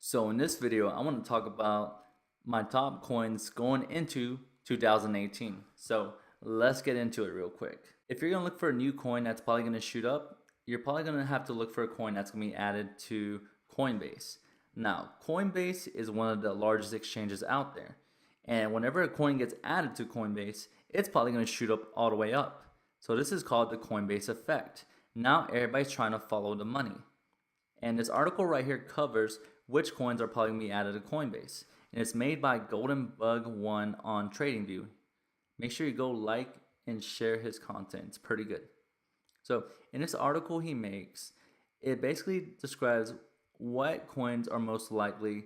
So in this video, I want to talk about my top coins going into 2018. So let's get into it real quick. If you're going to look for a new coin that's probably going to shoot up, you're probably going to have to look for a coin that's going to be added to Coinbase. Now, Coinbase is one of the largest exchanges out there. And whenever a coin gets added to Coinbase, it's probably going to shoot up all the way up. So this is called the Coinbase effect. Now everybody's trying to follow the money. And this article right here covers which coins are probably going to be added to Coinbase. And it's made by Golden Bug One on TradingView. Make sure you go like and share his content. It's pretty good. So in this article he makes, it basically describes what coins are most likely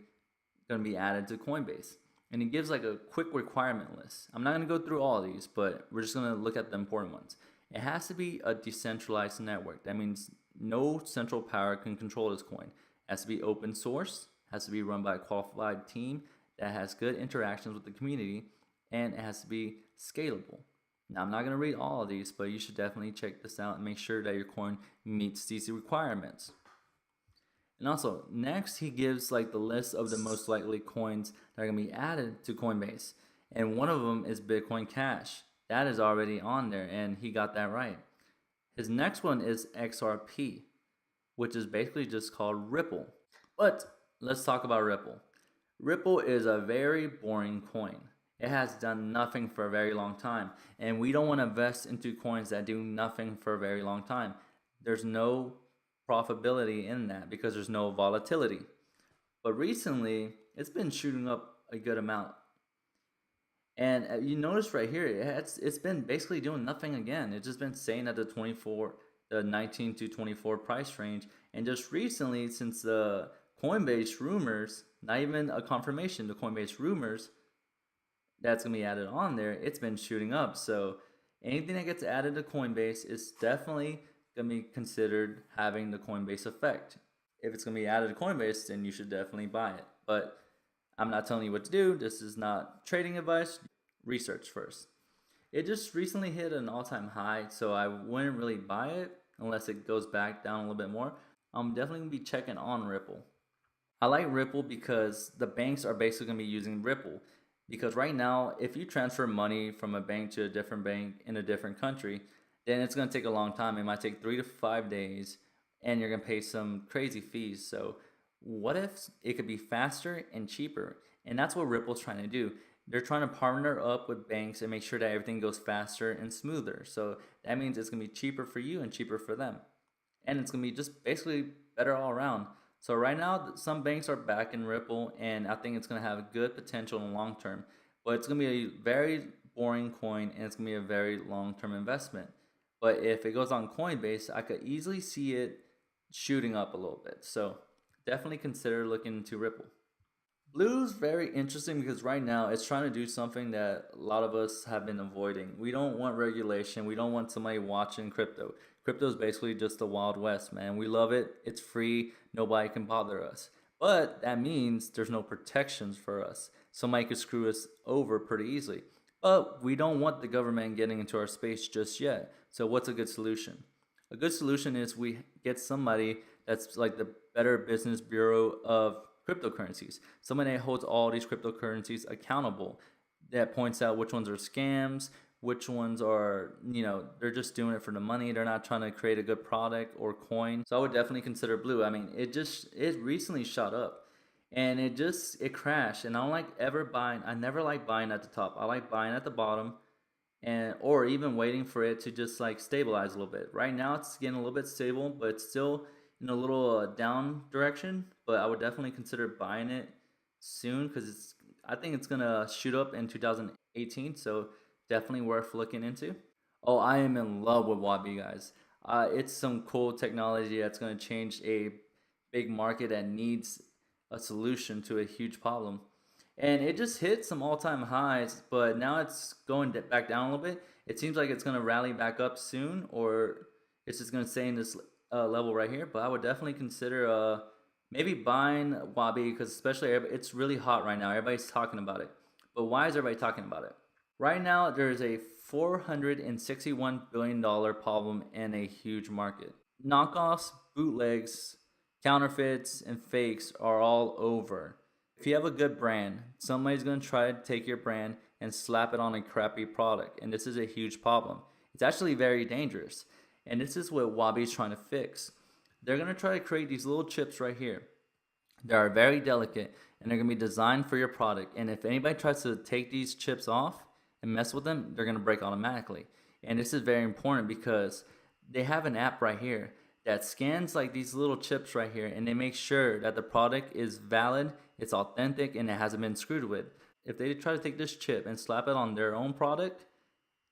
going to be added to Coinbase. And he gives like a quick requirement list. I'm not going to go through all of these, but we're just going to look at the important ones. It has to be a decentralized network. That means no central power can control this coin. It has to be open source, has to be run by a qualified team that has good interactions with the community, and it has to be scalable. Now, I'm not going to read all of these, but you should definitely check this out and make sure that your coin meets these requirements. And also, next he gives like the list of the most likely coins that are going to be added to Coinbase. And one of them is Bitcoin Cash. That is already on there, and he got that right. His next one is XRP, which is basically just called Ripple. But let's talk about Ripple. Ripple is a very boring coin. It has done nothing for a very long time, and we don't want to invest into coins that do nothing for a very long time. There's no profitability in that because there's no volatility. But recently, it's been shooting up a good amount. And you notice right here, it's been basically doing nothing again. It's just been staying at the 19 to 24 price range. And just recently, since the Coinbase rumors, not even a confirmation, the Coinbase rumors that's going to be added on there, it's been shooting up. So anything that gets added to Coinbase is definitely going to be considered having the Coinbase effect. If it's going to be added to Coinbase, then you should definitely buy it. But I'm not telling you what to do. This is not trading advice. Research first. It just recently hit an all-time high, so I wouldn't really buy it unless it goes back down a little bit more. I'm definitely going to be checking on Ripple. I like Ripple because the banks are basically going to be using Ripple. Because right now, if you transfer money from a bank to a different bank in a different country, then it's going to take a long time. It might take 3 to 5 days, and you're going to pay some crazy fees. So what if it could be faster and cheaper? And that's what Ripple's trying to do. They're trying to partner up with banks and make sure that everything goes faster and smoother. So that means it's going to be cheaper for you and cheaper for them. And it's going to be just basically better all around. So right now, some banks are backing Ripple, and I think it's going to have a good potential in the long term. But it's going to be a very boring coin, and it's going to be a very long-term investment. But if it goes on Coinbase, I could easily see it shooting up a little bit. So definitely consider looking into Ripple. Blue's very interesting because right now it's trying to do something that a lot of us have been avoiding. We don't want regulation. We don't want somebody watching crypto. Crypto is basically just the Wild West, man. We love it. It's free. Nobody can bother us. But that means there's no protections for us. Somebody could screw us over pretty easily. But we don't want the government getting into our space just yet. So what's a good solution? A good solution is we get somebody that's like the Better Business Bureau of cryptocurrencies. Somebody that holds all these cryptocurrencies accountable, that points out which ones are scams, which ones are, they're just doing it for the money. They're not trying to create a good product or coin. So I would definitely consider Blue. I mean, it recently shot up and it crashed. And I don't like ever buying. I never like buying at the top. I like buying at the bottom or even waiting for it to just like stabilize a little bit. Right now it's getting a little bit stable, but it's still in a little down direction, but I would definitely consider buying it soon because I think it's gonna shoot up in 2018, so definitely worth looking into. Oh, I am in love with Wabi, guys. It's some cool technology that's gonna change a big market that needs a solution to a huge problem. And it just hit some all-time highs, but now it's going back down a little bit. It seems like it's gonna rally back up soon, or it's just gonna stay in this level right here. But I would definitely consider maybe buying Wabi because especially it's really hot right now. Everybody's talking about it. But why is everybody talking about it? Right now, there's a $461 billion problem in a huge market. Knockoffs, bootlegs, Counterfeits and fakes are all over. If you have a good brand, somebody's going to try to take your brand and slap it on a crappy product. And this is a huge problem. It's actually very dangerous. And this is what Wabi's trying to fix. They're going to try to create these little chips right here. They are very delicate and they're going to be designed for your product. And if anybody tries to take these chips off and mess with them, they're going to break automatically. And this is very important because they have an app right here that scans like these little chips right here, and they make sure that the product is valid, it's authentic, and it hasn't been screwed with. If they try to take this chip and slap it on their own product,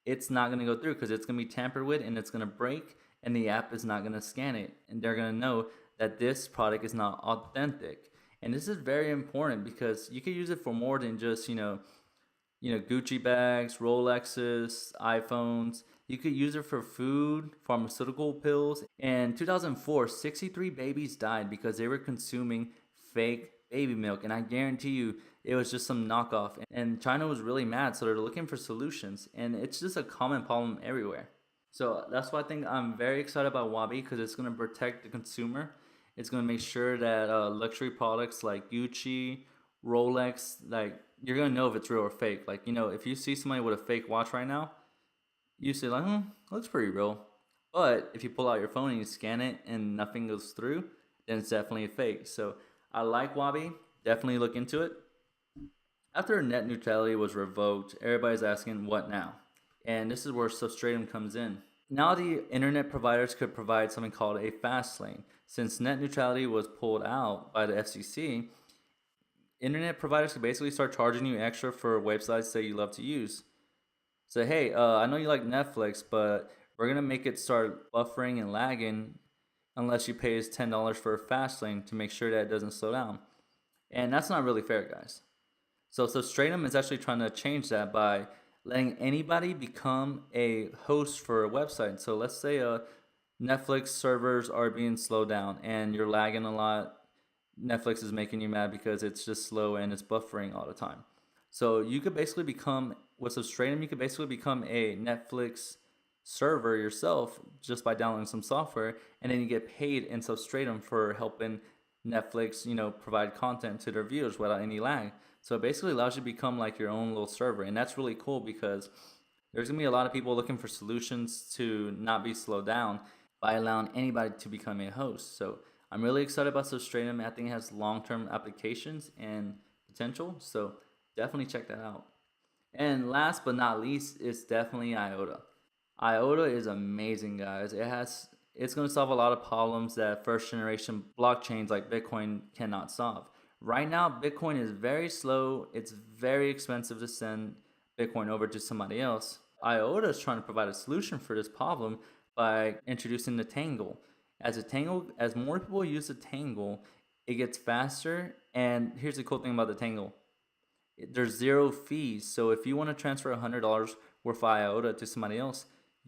it's not going to go through because it's going to be tampered with and it's going to break, and the app is not going to scan it, and they're going to know that this product is not authentic. And this is very important because you can use it for more than just Gucci bags, Rolexes, iPhones. You could use it for food, pharmaceutical pills. In 2004, 63 babies died because they were consuming fake baby milk. And I guarantee you, it was just some knockoff. And China was really mad, so they're looking for solutions. And it's just a common problem everywhere. So that's why I think I'm very excited about Wabi, because it's going to protect the consumer. It's going to make sure that luxury products like Gucci, Rolex, like, you're going to know if it's real or fake. Like, if you see somebody with a fake watch right now, you say like, looks pretty real. But if you pull out your phone and you scan it and nothing goes through, then it's definitely a fake. So I like Wabi. Definitely look into it. After net neutrality was revoked, everybody's asking what now? And this is where Substratum comes in. Now the internet providers could provide something called a fast lane. Since net neutrality was pulled out by the FCC, internet providers could basically start charging you extra for websites that you love to use. So hey, I know you like Netflix, but we're gonna make it start buffering and lagging unless you pay us $10 for a fast lane to make sure that it doesn't slow down. And that's not really fair, guys. So Stratum is actually trying to change that by letting anybody become a host for a website. So let's say Netflix servers are being slowed down and you're lagging a lot. Netflix is making you mad because it's just slow and it's buffering all the time. So you could basically become, with Substratum, you could basically become a Netflix server yourself just by downloading some software, and then you get paid in Substratum for helping Netflix, provide content to their viewers without any lag. So it basically allows you to become like your own little server, and that's really cool because there's gonna be a lot of people looking for solutions to not be slowed down by allowing anybody to become a host. So I'm really excited about Substratum. I think it has long-term applications and potential, so definitely check that out. And last but not least, it's definitely IOTA. IOTA is amazing, guys. It's going to solve a lot of problems that first generation blockchains like Bitcoin cannot solve. Right now, Bitcoin is very slow. It's very expensive to send Bitcoin over to somebody else. IOTA is trying to provide a solution for this problem by introducing the Tangle. As more people use the Tangle, it gets faster. And here's the cool thing about the Tangle. There's zero fees. So if you want to transfer $100 worth of IOTA to somebody else,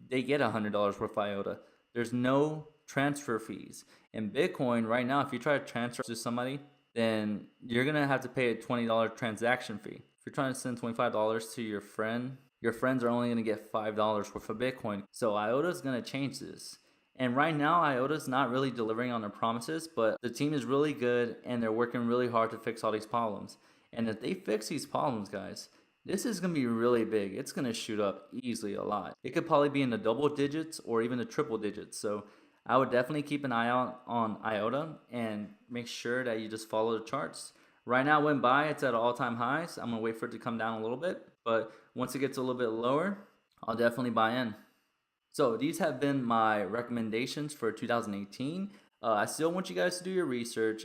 they get $100 worth of IOTA. There's no transfer fees. In Bitcoin right now, if you try to transfer to somebody, then you're going to have to pay a $20 transaction fee. If you're trying to send $25 to your friends are only going to get $5 worth of Bitcoin. So IOTA is going to change this. And right now, IOTA is not really delivering on their promises, but the team is really good and they're working really hard to fix all these problems. And if they fix these problems, guys, this is going to be really big. It's going to shoot up easily a lot. It could probably be in the double digits or even the triple digits. So I would definitely keep an eye out on IOTA and make sure that you just follow the charts. Right now, it went by. It's at all-time highs. I'm going to wait for it to come down a little bit. But once it gets a little bit lower, I'll definitely buy in. So these have been my recommendations for 2018. I still want you guys to do your research.